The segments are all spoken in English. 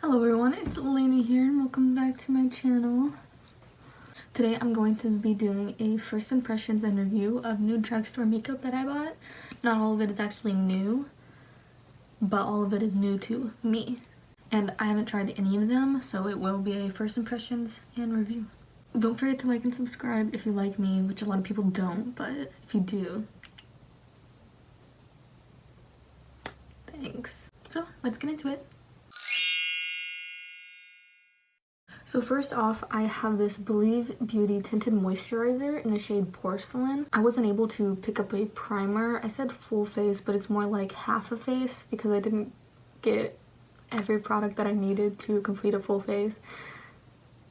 Hello everyone, it's Elena here and welcome back to my channel. Today I'm going to be doing a first impressions and review of new drugstore makeup that I bought. Not all of it is actually new, but all of it is new to me. And I haven't tried any of them, so it will be a first impressions and review. Don't forget to like and subscribe if you like me, which a lot of people don't, but if you do, thanks. So let's get into it. So first off, I have this Believe Beauty Tinted Moisturizer in the shade Porcelain. I wasn't able to pick up a primer. I said full face, but it's more like half a face because I didn't get every product that I needed to complete a full face.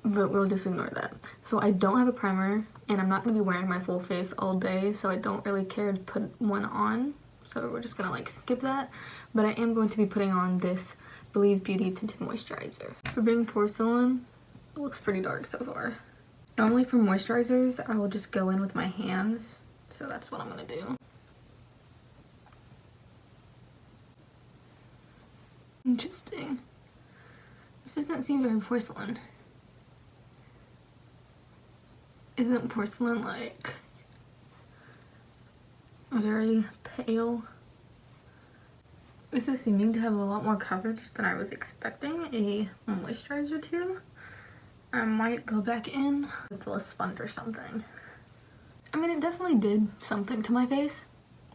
But we'll just ignore that. So I don't have a primer, and I'm not going to be wearing my full face all day, so I don't really care to put one on. So we're just going to like skip that. But I am going to be putting on this Believe Beauty Tinted Moisturizer. For being porcelain, it looks pretty dark so far. Normally for moisturizers, I will just go in with my hands. So that's what I'm gonna do. Interesting. This doesn't seem very porcelain. Isn't porcelain like very pale? This is seeming to have a lot more coverage than I was expecting a moisturizer to. I might go back in with a sponge or something. I mean, it definitely did something to my face.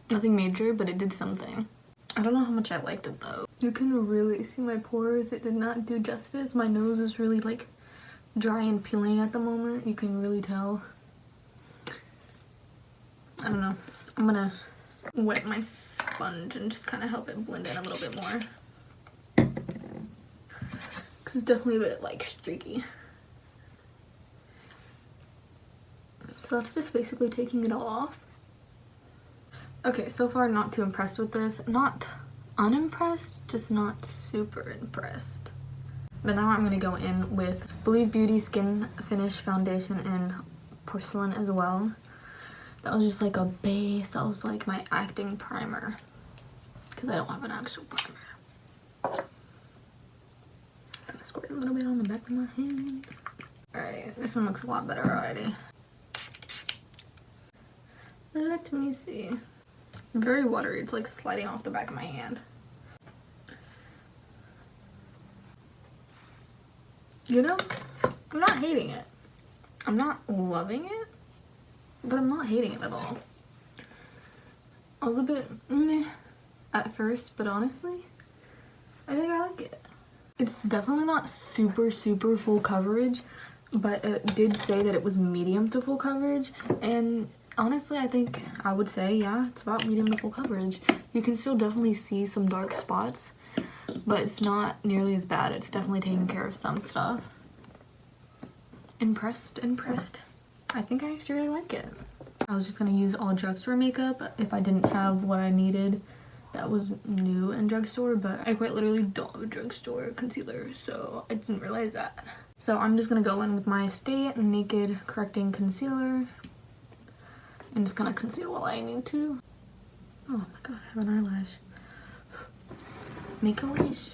Nothing major, but it did something. I don't know how much I liked it though. You can really see my pores. It did not do justice. My nose is really like dry and peeling at the moment. You can really tell. I don't know. I'm gonna wet my sponge and just kind of help it blend in a little bit more. Because it's definitely a bit like streaky. So that's just basically taking it all off. Okay, so far not too impressed with this. Not unimpressed, just not super impressed. But now I'm going to go in with Believe Beauty Skin Finish Foundation in Porcelain as well. That was just like a base. That was like my acting primer. Because I don't have an actual primer. So I'm going to squirt a little bit on the back of my hand. Alright, this one looks a lot better already. Let me see. Very watery. It's like sliding off the back of my hand. You know, I'm not hating it. I'm not loving it, but I'm not hating it at all. I was a bit meh at first, but honestly, I think I like it. It's definitely not super full coverage, but it did say that it was medium to full coverage, and honestly, I think I would say, yeah, it's about medium to full coverage. You can still definitely see some dark spots, but it's not nearly as bad. It's definitely taking care of some stuff. Impressed. I think I actually really like it. I was just gonna use all drugstore makeup if I didn't have what I needed that was new in drugstore, but I quite literally don't have a drugstore concealer, so I didn't realize that. So I'm just gonna go in with my Stay Naked Correcting Concealer. I'm just gonna conceal while I need to. Oh my god, I have an eyelash. Make a wish.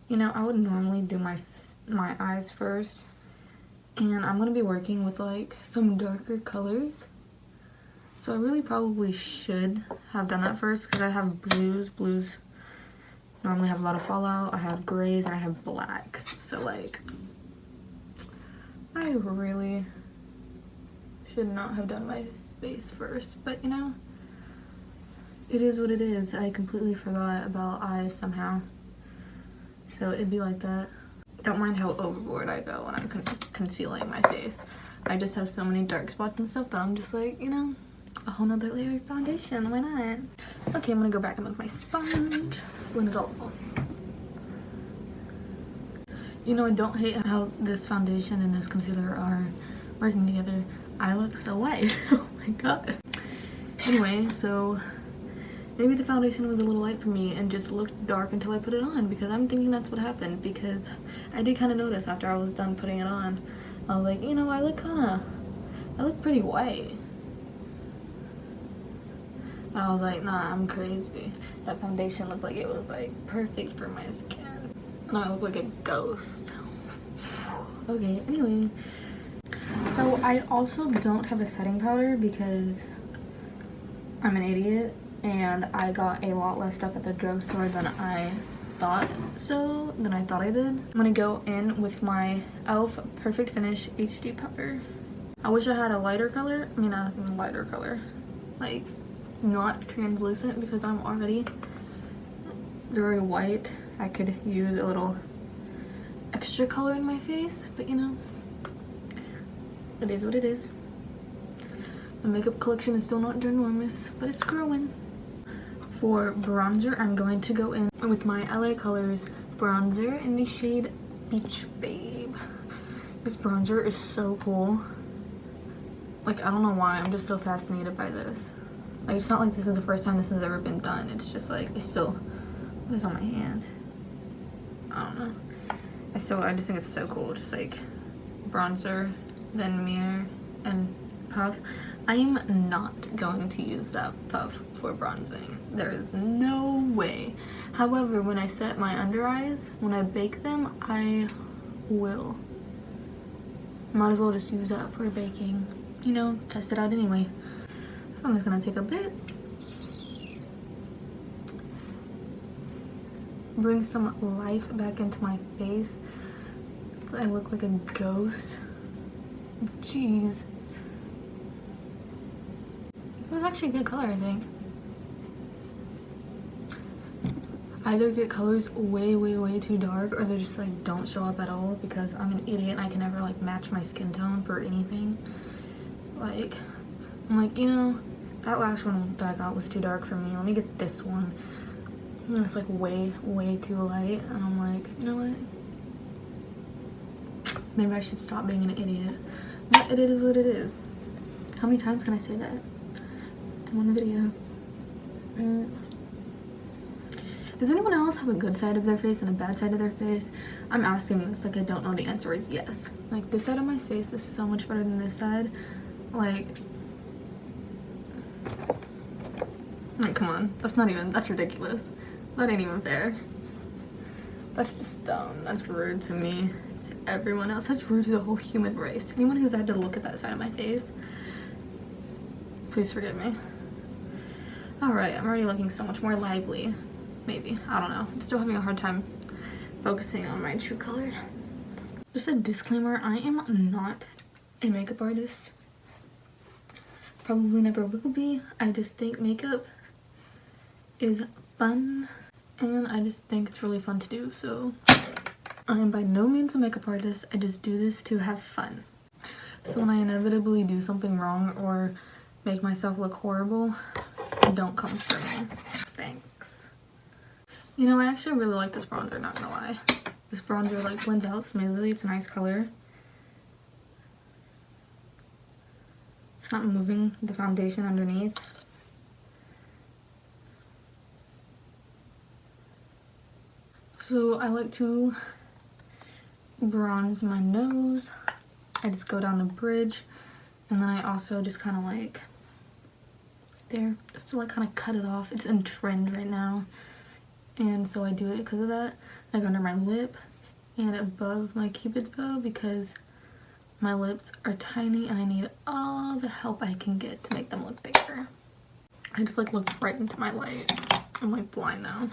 You know, I would normally do my eyes first, and I'm gonna be working with like some darker colors. So I really probably should have done that first because I have blues. Blues normally have a lot of fallout. I have grays and I have blacks, so like I really should not have done my face first, but you know, it is what it is. I completely forgot about eyes somehow, so it'd be like that. Don't mind how overboard I go when I'm concealing my face. I just have so many dark spots and stuff that I'm just like, you know, a whole nother layer of foundation, why not? Okay, I'm gonna go back in with my sponge, blend it all out. You know, I don't hate how this foundation and this concealer are working together. I look so white. Oh my god. Anyway, so maybe the foundation was a little light for me and just looked dark until I put it on, because I'm thinking that's what happened, because I did kind of notice after I was done putting it on. I was like, you know, I look pretty white. But I was like, nah, I'm crazy. That foundation looked like it was like perfect for my skin. Now I look like a ghost. Okay, anyway. So I also don't have a setting powder because I'm an idiot and I got a lot less stuff at the drugstore than I thought I did. I'm gonna go in with my e.l.f. Perfect Finish HD powder. I wish I had a lighter color. I mean, not a lighter color. Like, not translucent because I'm already very white. I could use a little extra color in my face, but you know, it is what it is. My makeup collection is still not ginormous, but it's growing. For bronzer, I'm going to go in with my LA Colors bronzer in the shade Beach Babe. This bronzer is so cool. Like, I don't know why, I'm just so fascinated by this. Like, it's not like this is the first time this has ever been done. It's just like, it's still, what is on my hand? I don't know. I just think it's so cool. Just like bronzer, then mirror, and puff. I am not going to use that puff for bronzing. There is no way. However, when I set my under eyes, when I bake them, I will. Might as well just use that for baking. You know, test it out anyway. So I'm just gonna take a bit. Bring some life back into my face. I look like a ghost. Jeez. It's actually a good color, I think. Either get colors way too dark or they just like don't show up at all because I'm an idiot and I can never like match my skin tone for anything. Like, I'm like, you know, that last one that I got was too dark for me. Let me get this one. And it's like way too light. And I'm like, you know what? Maybe I should stop being an idiot. But it is what it is. How many times can I say that in one video? Does anyone else have a good side of their face and a bad side of their face? I'm asking this like I don't know. The answer is yes. Like, this side of my face is so much better than this side. Like come on. That's ridiculous. That ain't even fair. That's just dumb. That's rude to me. To everyone else. That's rude to the whole human race. Anyone who's had to look at that side of my face, please forgive me. Alright, I'm already looking so much more lively. Maybe. I don't know. I'm still having a hard time focusing on my true color. Just a disclaimer, I am not a makeup artist. Probably never will be. I just think makeup is fun and I just think it's really fun to do. So I am by no means a makeup artist. I just do this to have fun. So when I inevitably do something wrong or make myself look horrible, don't come for me. Thanks. You know, I actually really like this bronzer, not gonna lie. This bronzer like blends out smoothly. It's a nice color. It's not moving the foundation underneath. So I like to bronze my nose. I just go down the bridge and then I also just kind of like there just to like kind of cut it off. It's in trend right now and so I do it because of that. I go under my lip and above my cupid's bow because my lips are tiny and I need all the help I can get to make them look bigger. I just like looked right into my light. I'm like blind now.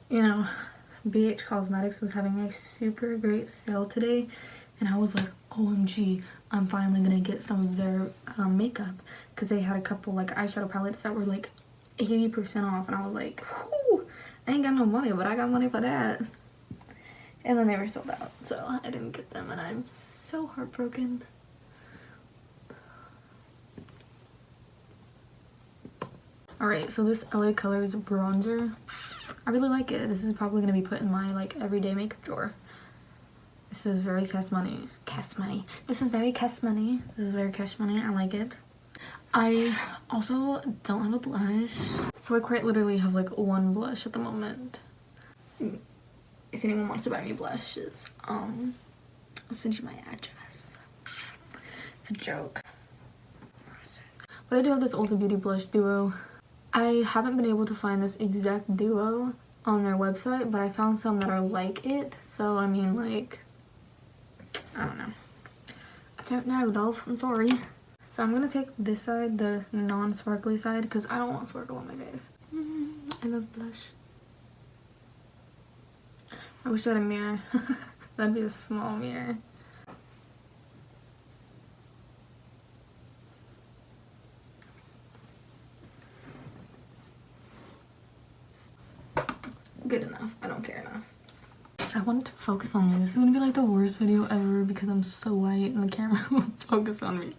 You know, BH Cosmetics was having a super great sale today and I was like, OMG, I'm finally gonna get some of their makeup because they had a couple like eyeshadow palettes that were like 80% off and I was like, whew, I ain't got no money but I got money for that. And then they were sold out, so I didn't get them and I'm so heartbroken. Alright, so this LA Colors bronzer, I really like it. This is probably going to be put in my like everyday makeup drawer. This is very cash money. Cash money. This is very cash money. This is very cash money. I like it. I also don't have a blush. So I quite literally have like one blush at the moment. If anyone wants to buy me blushes, I'll send you my address. It's a joke. But I do have this Ulta Beauty blush duo. I haven't been able to find this exact duo on their website, but I found some that are like it. So, I mean, like, I don't know. I don't know, Dolph. I'm sorry. So I'm gonna take this side, the non-sparkly side, because I don't want sparkle on my face. I love blush. I wish I had a mirror. That'd be a small mirror. Good enough. I don't care enough. I wanted to focus on me. This is gonna be like the worst video ever because I'm so white and the camera won't focus on me.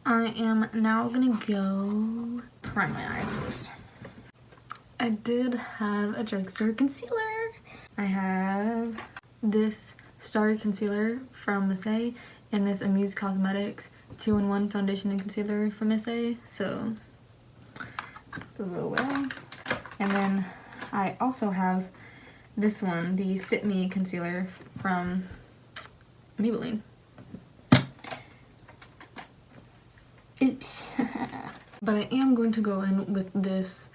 I am now gonna go prime my eyes first. I did have a drugstore concealer. I have this Starry Concealer from Miss A and this Amuse Cosmetics 2-in-1 foundation and concealer from Miss A. So, put a little away. And then I also have this one, the Fit Me concealer from Maybelline. Oops. But I am going to go in with this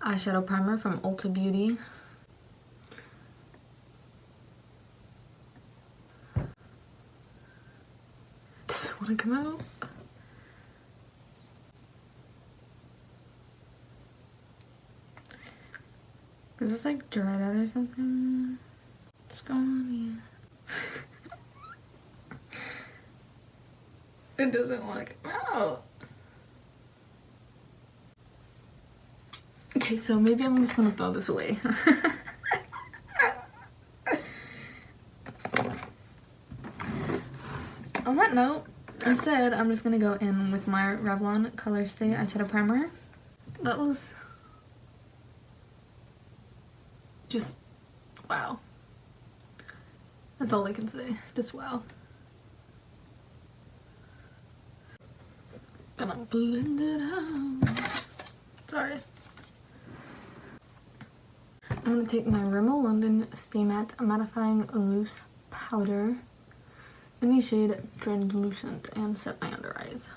eyeshadow primer from Ulta Beauty. Does it want to come out? Is this like dried out or something? What's going on here? It doesn't want to come out. Okay, so maybe I'm just gonna throw this away. On that note, instead, I'm just gonna go in with my Revlon Color Stay eyeshadow primer. That was just wow. That's all I can say. Just wow. Gonna blend it out. Sorry. I'm gonna take my Rimmel London Stay Matte Mattifying Loose Powder in the shade Translucent and set my under eyes.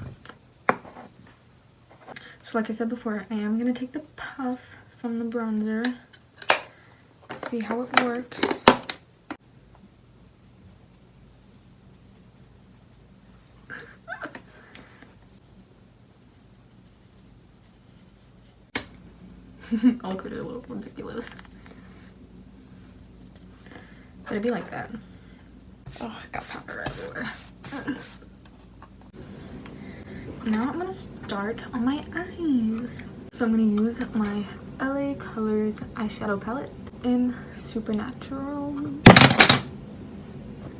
So like I said before, I am gonna take the puff from the bronzer, see how it works. Awkward, a little ridiculous. But it'd be like that. Oh, I got powder everywhere. Now I'm gonna start on my eyes. So I'm gonna use my LA Colors eyeshadow palette in Supernatural.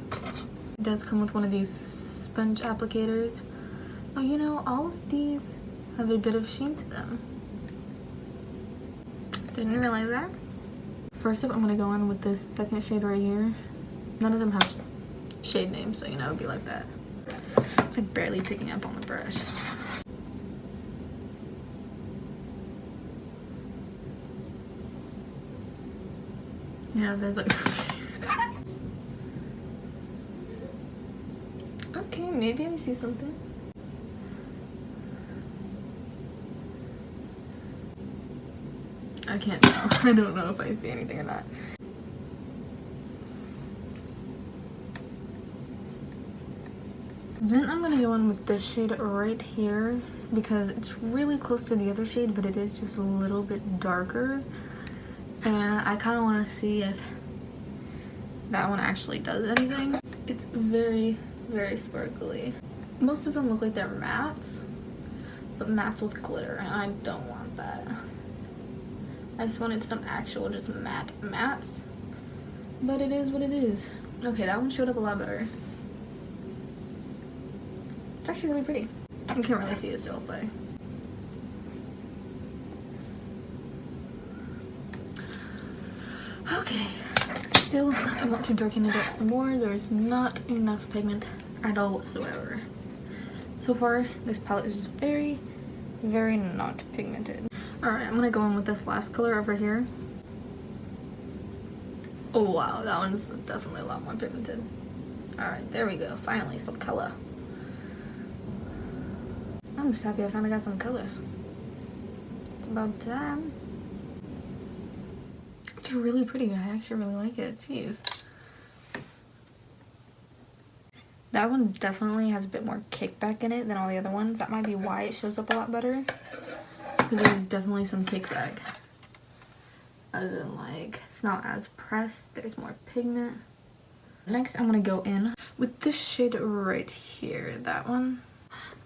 It does come with one of these sponge applicators. Oh, you know, all of these have a bit of sheen to them. Didn't realize that. First up, I'm gonna go in with this second shade right here. None of them have shade names, so you know, it'd be like that. It's like barely picking up on the brush. Yeah, there's like... Okay, maybe I see something. I can't tell. I don't know if I see anything or not. Then I'm gonna go in with this shade right here because it's really close to the other shade, but it is just a little bit darker. And I kind of want to see if that one actually does anything. It's very, very sparkly. Most of them look like they're mattes, but mattes with glitter, and I don't want that. I just wanted some actual just matte mattes, but it is what it is. Okay, that one showed up a lot better. It's actually really pretty. You can't really see it still, but... Okay, still I want to darken it up some more. There's not enough pigment at all whatsoever. So far, this palette is just very, very not pigmented. Alright, I'm gonna go in with this last color over here. Oh wow, that one's definitely a lot more pigmented. Alright, there we go. Finally, some color. I'm just happy I finally got some color. About time. It's really pretty. I actually really like it. Jeez. That one definitely has a bit more kickback in it than all the other ones. That might be why it shows up a lot better. Because there's definitely some kickback. As in, like, it's not as pressed. There's more pigment. Next, I'm going to go in with this shade right here. That one.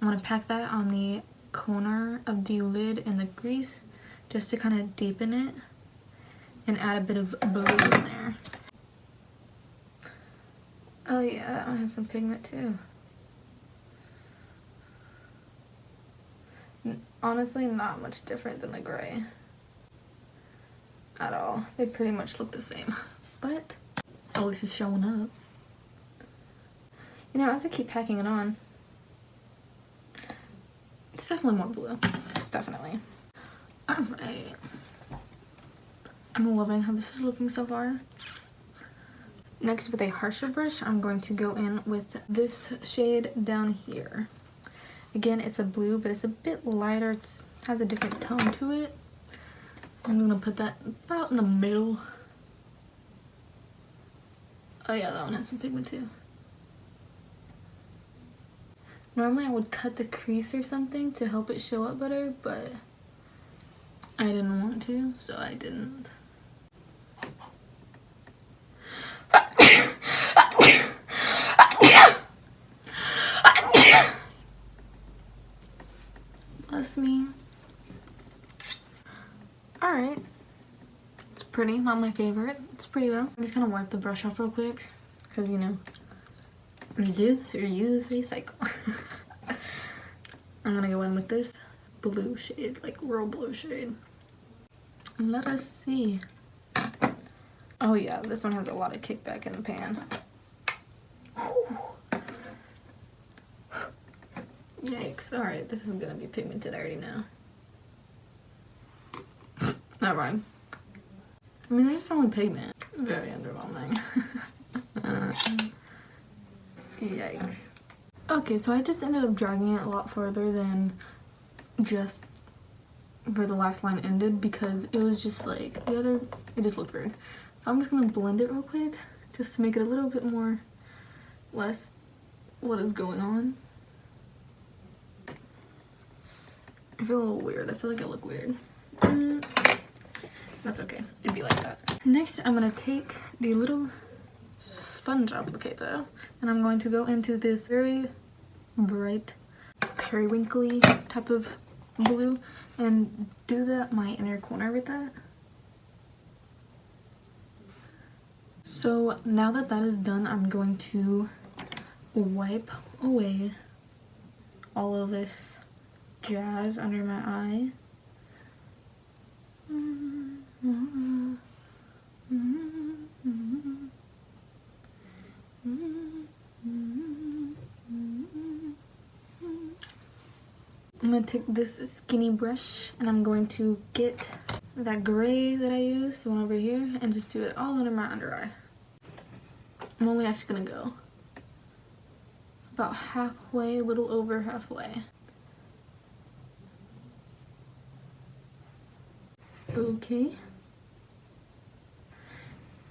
I'm going to pack that on the corner of the lid and the crease. Just to kind of deepen it. And add a bit of blue in there. Oh yeah, that one has some pigment too. Honestly, not much different than the gray. At all. They pretty much look the same. But at least it's showing up. You know, as I keep packing it on, it's definitely more blue. Definitely. Alright. I'm loving how this is looking so far. Next, with a harsher brush, I'm going to go in with this shade down here. Again, it's a blue, but it's a bit lighter. It has a different tone to it. I'm gonna put that about in the middle. Oh yeah, that one has some pigment too. Normally I would cut the crease or something to help it show up better, but I didn't want to, so I didn't. Bless me. Alright. It's pretty, not my favorite. It's pretty though. I'm just gonna wipe the brush off real quick. Because, you know, reduce, reuse, recycle. I'm gonna go in with this blue shade, like real blue shade. And let us see. Oh yeah, this one has a lot of kickback in the pan. Whew. Yikes. Alright, this is gonna be pigmented, I already know. Not mind. I mean, there's only pigment. Very underwhelming. Yikes. Okay, so I just ended up dragging it a lot further than just where the last line ended because it was just like the other, it just looked weird. So I'm just gonna blend it real quick just to make it a little bit more less what is going on. I feel a little weird. I feel like I look weird. That's okay. It'd be like that. Next, I'm gonna take the little sponge applicator and I'm going to go into this very bright periwinkly type of blue and do my inner corner with that. So now that that is done, I'm going to wipe away all of this jazz under my eye. I'm going to take this skinny brush and I'm going to get that gray that I used, the one over here, and just do it all under my under eye. I'm only actually going to go about halfway, a little over halfway. Okay.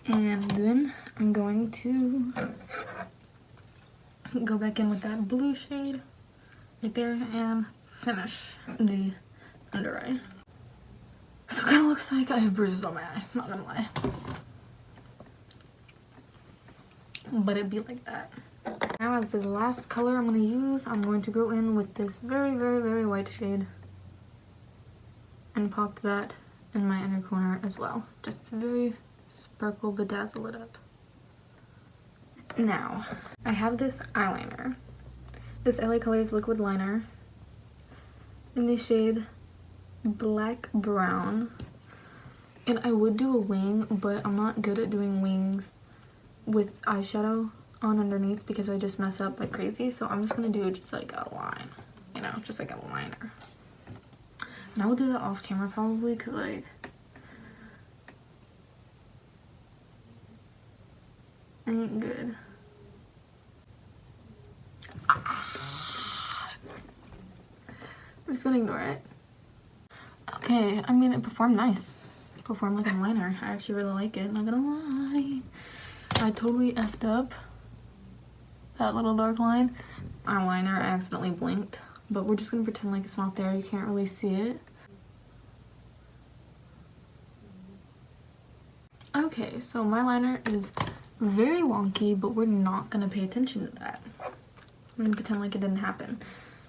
And then I'm going to go back in with that blue shade right there and finish the under eye. So it kind of looks like I have bruises on my eye, not gonna lie. But it'd be like that. Now as the last color I'm gonna use, I'm going to go in with this very, very, very white shade and pop that in my inner corner as well. Just to very sparkle bedazzle it up. Now, I have this eyeliner. This LA Colors liquid liner in the shade Black Brown. And I would do a wing, but I'm not good at doing wings with eyeshadow on underneath because I just mess up like crazy. So I'm just gonna do just like a line, you know, just like a liner. And I will do that off camera probably because like I ain't good. I'm just gonna ignore it. Okay, I mean, it performed nice. It performed like a liner. I actually really like it, not gonna lie. I totally effed up that little dark line. Eyeliner, I accidentally blinked. But we're just gonna pretend like it's not there. You can't really see it. Okay, so my liner is very wonky, but we're not gonna pay attention to that. We're gonna pretend like it didn't happen.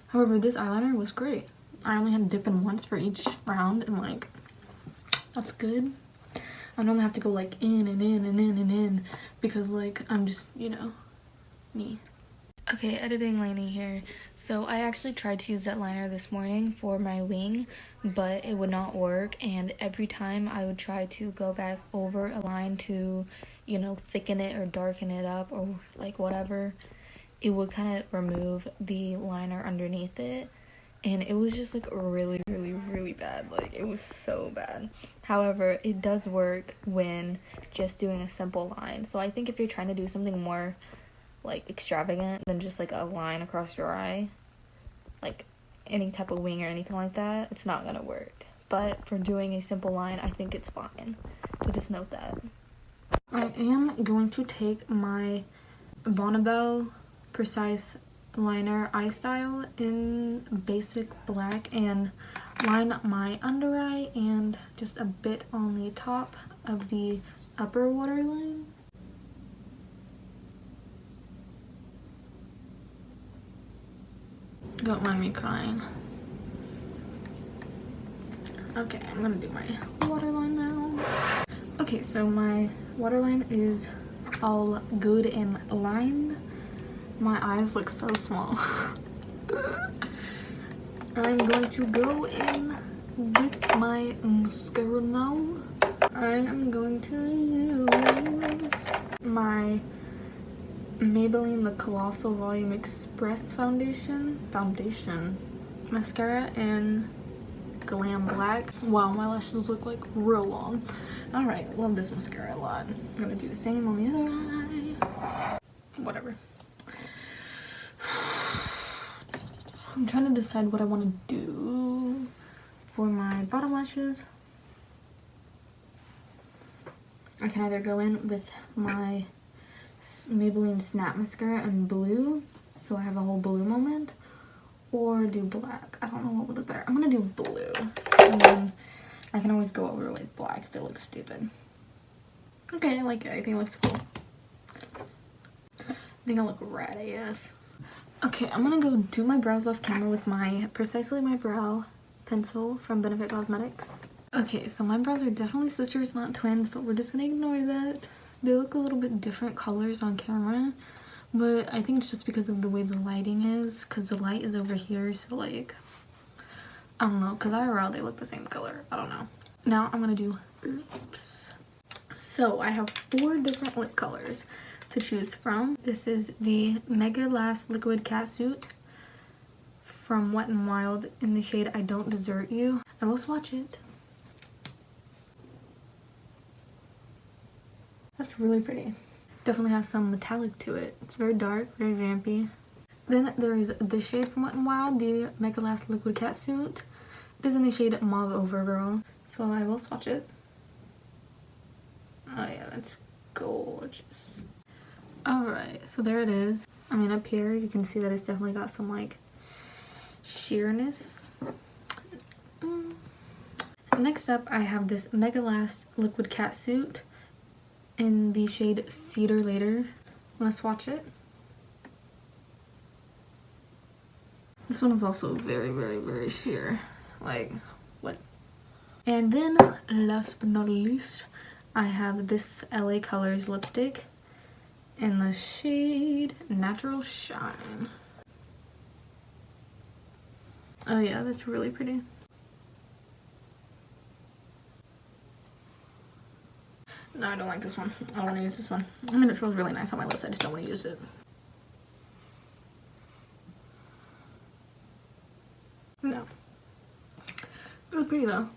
However, this eyeliner was great. I only had to dip in once for each round, and like, that's good. I normally have to go like in and in and in and in because like I'm just, you know, me. Okay, editing Lainey here. So I actually tried to use that liner this morning for my wing, but it would not work, and every time I would try to go back over a line to, you know, thicken it or darken it up or like whatever, it would kind of remove the liner underneath it, and it was just like really really bad. Like, it was so bad. However, it does work when just doing a simple line. So I think if you're trying to do something more like extravagant than just like a line across your eye, like any type of wing or anything like that, it's not gonna work. But for doing a simple line, I think it's fine. So just note that. I am going to take my Bonnabelle Precise Liner Eye Style in basic black and line my under eye and just a bit on the top of the upper waterline. Don't mind me crying. Okay, I'm gonna do my waterline now. Okay, so my waterline is all good and lined. My eyes look so small. I'm going to go in with my mascara now. I am going to use my Maybelline The Colossal Volume Express Foundation mascara in Glam Black. Wow, my lashes look like real long. Alright, love this mascara a lot. I'm gonna do the same on the other eye. Whatever. I'm trying to decide what I want to do for my bottom lashes. I can either go in with my Maybelline Snap Mascara in blue, so I have a whole blue moment, or do black. I don't know what would look better. I'm gonna do blue, and then I can always go over with black if it looks stupid. Okay, I like it. I think it looks cool. I think I look rad AF. Okay, I'm gonna go do my brows off camera with my Precisely My Brow pencil from Benefit Cosmetics. Okay, so my brows are definitely sisters, not twins, but we're just gonna ignore that. They look a little bit different colors on camera, but I think it's just because of the way the lighting is, because the light is over here, so like, I don't know, because IRL they look the same color. I don't know. Now I'm gonna do lips. So I have 4 different lip colors to choose from. This is the Mega Last Liquid Catsuit from Wet n Wild in the shade I Don't Desert You. I will swatch it. That's really pretty. Definitely has some metallic to it. It's very dark, very vampy. Then there is this shade from Wet n Wild, the Mega Last Liquid Catsuit. It is in the shade Mauve Overgirl. So I will swatch it. Oh yeah, that's gorgeous. Alright, so there it is. I mean, up here you can see that it's definitely got some like sheerness. Next up, I have this Mega Last Liquid Catsuit in the shade Cedar Later. I'm gonna swatch it. This one is also very sheer. Like, what? And then, last but not least, I have this LA Colors lipstick in the shade Natural Shine. Oh yeah, that's really pretty. No, I don't like this one. I don't want to use this one. I mean, it feels really nice on my lips. I just don't want to use it. No. Really pretty though.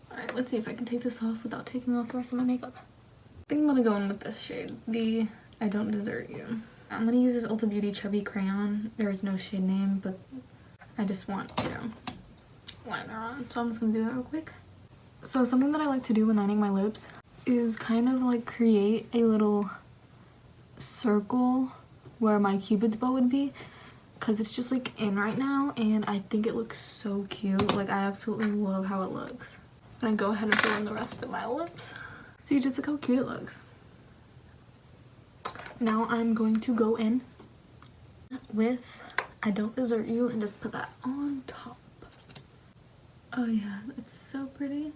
Alright, let's see if I can take this off without taking off the rest of my makeup. I think I'm gonna go in with this shade, the I Don't Desert You. I'm gonna use this Ulta Beauty Chubby Crayon. There is no shade name, but I just want, you know, liner on, so I'm just gonna do that real quick. So something that I like to do when lining my lips is kind of like create a little circle where my cupid's bow would be, because it's just like in right now and I think it looks so cute. Like, I absolutely love how it looks. And go ahead and fill in the rest of my lips. See, just look how cute it looks. Now I'm going to go in with I Don't Desert You and just put that on top. Oh yeah, it's so pretty.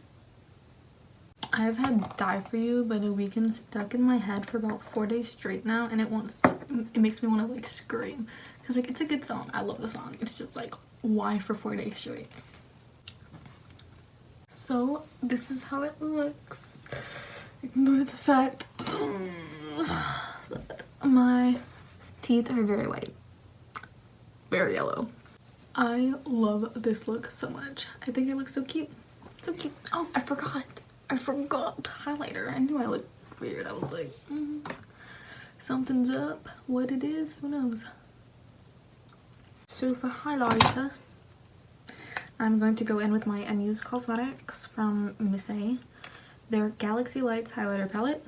I've had Die For You by The Weeknd stuck in my head for about 4 days straight now, and it makes me want to like scream, because like it's a good song. I love the song. It's just like, why for 4 days straight? So this is how it looks. Ignore the fact that my teeth are very white, very yellow. I love this look so much. I think it looks so cute. So cute. Oh, I forgot highlighter. I knew I looked weird. I was like, something's up. What it is, who knows? So for highlighter, I'm going to go in with my Unused Cosmetics from Miss A, their Galaxy Lights highlighter palette.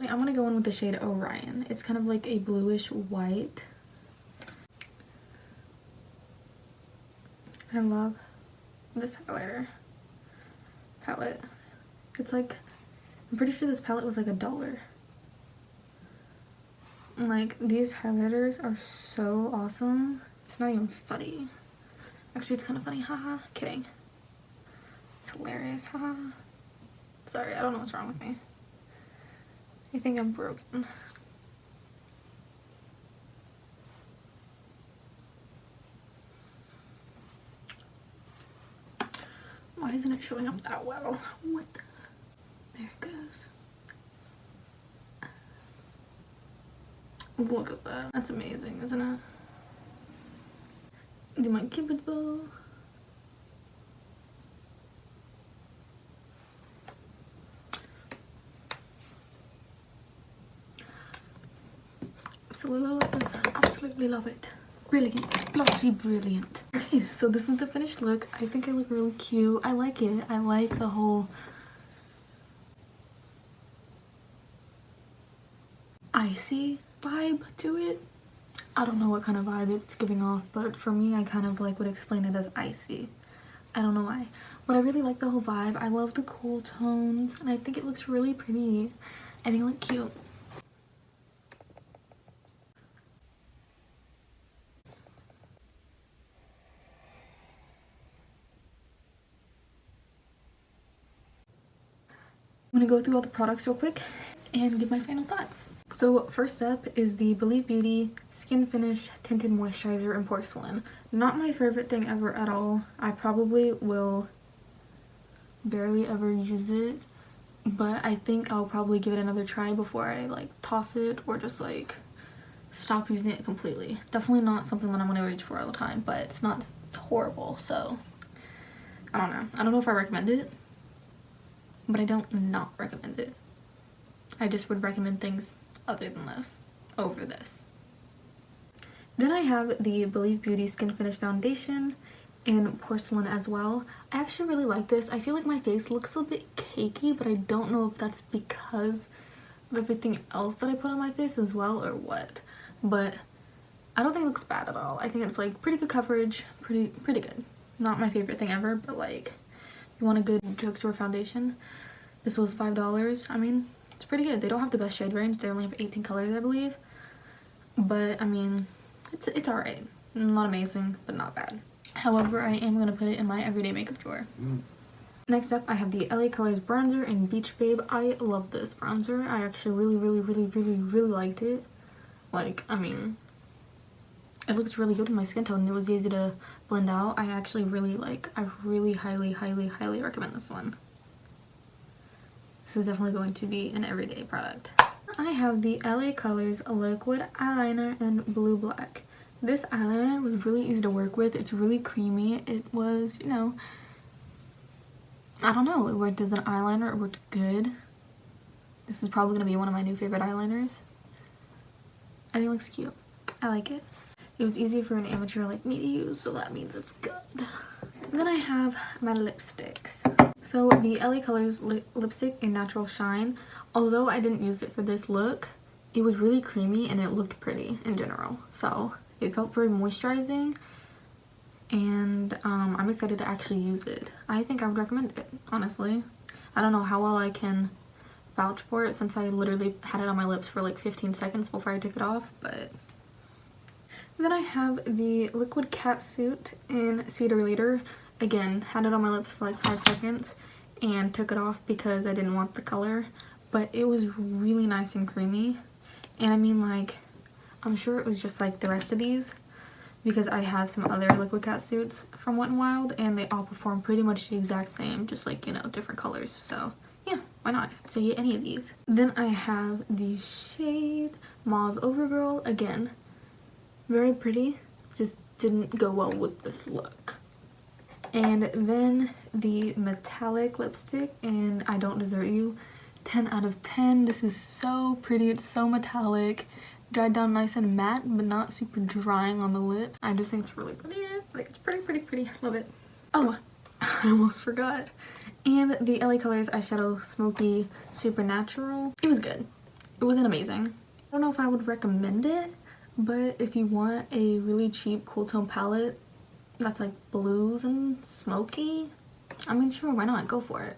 I'm gonna go in with the shade Orion. It's kind of like a bluish white. I love this highlighter palette. It's like, I'm pretty sure this palette was like $1. Like, these highlighters are so awesome. It's not even funny. Actually, it's kind of funny. Haha. Kidding. It's hilarious. Haha. Sorry, I don't know what's wrong with me. I think I'm broken. Why isn't it showing up that well? What the? There it goes. Look at that. That's amazing, isn't it? Do my cupid bow. Absolutely love this. Absolutely love it. Brilliant. Bloody brilliant. Okay, so this is the finished look. I think I look really cute. I like it. I like the whole icy vibe to it. I don't know what kind of vibe it's giving off, but for me, I kind of like would explain it as icy. I don't know why, but I really like the whole vibe. I love the cool tones, and I think it looks really pretty. I think it looks cute. I'm gonna go through all the products real quick and give my final thoughts. So first up is the Believe Beauty Skin Finish Tinted Moisturizer in Porcelain. Not my favorite thing ever at all. I probably will barely ever use it, but I think I'll probably give it another try before I like toss it or just like stop using it completely. Definitely not something that I'm gonna reach for all the time, but it's not horrible, so I don't know. I don't know if I recommend it, but I don't not recommend it. I just would recommend things other than this over this. Then I have the Believe Beauty Skin Finish Foundation in Porcelain as well. I actually really like this. I feel like my face looks a bit cakey, but I don't know if that's because of everything else that I put on my face as well or what. But I don't think it looks bad at all. I think it's like pretty good coverage, pretty good. Not my favorite thing ever, but like if you want a good drugstore foundation, this was $5. I mean, it's pretty good. They don't have the best shade range. They only have 18 colors, I believe. But I mean, it's alright. Not amazing, but not bad. However, I am going to put it in my everyday makeup drawer. Next up, I have the LA Colors bronzer in Beach Babe. I love this bronzer. I actually really liked it. Like, I mean, it looks really good with my skin tone and it was easy to blend out. I actually really I really highly recommend this one. This is definitely going to be an everyday product. I have the LA Colors liquid eyeliner in Blue Black. This eyeliner was really easy to work with. It's really creamy. It was, you know, I don't know, it worked as an eyeliner. It worked good. This is probably going to be one of my new favorite eyeliners. I think it looks cute. I like it. It was easy for an amateur like me to use, so that means it's good. Then I have my lipsticks. So the LA Colors lipstick in Natural Shine, although I didn't use it for this look, it was really creamy and it looked pretty in general. So it felt very moisturizing, and I'm excited to actually use it. I think I would recommend it, honestly. I don't know how well I can vouch for it since I literally had it on my lips for like 15 seconds before I took it off, but... Then I have the Liquid Catsuit in Cedar Leader. Again, had it on my lips for like 5 seconds and took it off because I didn't want the color, but it was really nice and creamy. And I mean, like, I'm sure it was just like the rest of these, because I have some other Liquid Catsuits from Wet n Wild and they all perform pretty much the exact same, just like, you know, different colors. So yeah, why not say any of these. Then I have the shade Mauve Overgirl. Again, very pretty, just didn't go well with this look. And then the metallic lipstick in I Don't Desert You. 10 out of 10. This is so pretty. It's so metallic. Dried down nice and matte, but not super drying on the lips. I just think it's really pretty. Like, it's pretty. Love it. Oh, I almost forgot. And the LA Colors eyeshadow Smoky Supernatural. It was good. It wasn't amazing. I don't know if I would recommend it, but if you want a really cheap cool tone palette that's like blues and smoky, I mean, sure, why not? Go for it.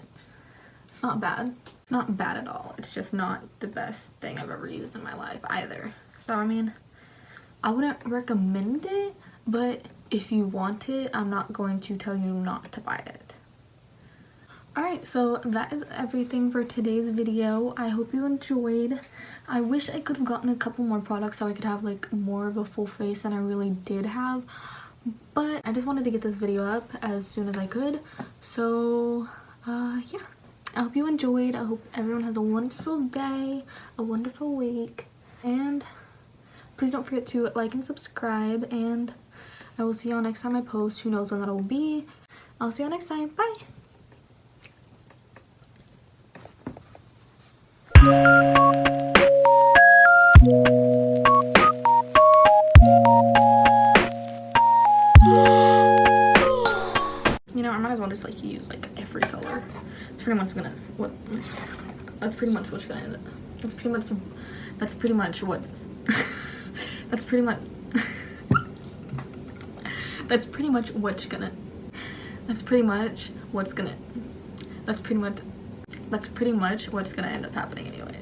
It's not bad. It's not bad at all. It's just not the best thing I've ever used in my life either. So, I mean, I wouldn't recommend it, but if you want it, I'm not going to tell you not to buy it. Alright, so that is everything for today's video. I hope you enjoyed. I wish I could have gotten a couple more products so I could have like more of a full face than I really did have. But I just wanted to get this video up as soon as I could. So, yeah. I hope you enjoyed. I hope everyone has a wonderful day, a wonderful week. And please don't forget to like and subscribe. And I will see y'all next time I post. Who knows when that will be. I'll see y'all next time. Bye! You know, I might as well just like use like every color. It's pretty much gonna that's pretty much what's gonna end up. That's pretty much what's that's pretty much that's pretty much what's gonna end up happening anyway.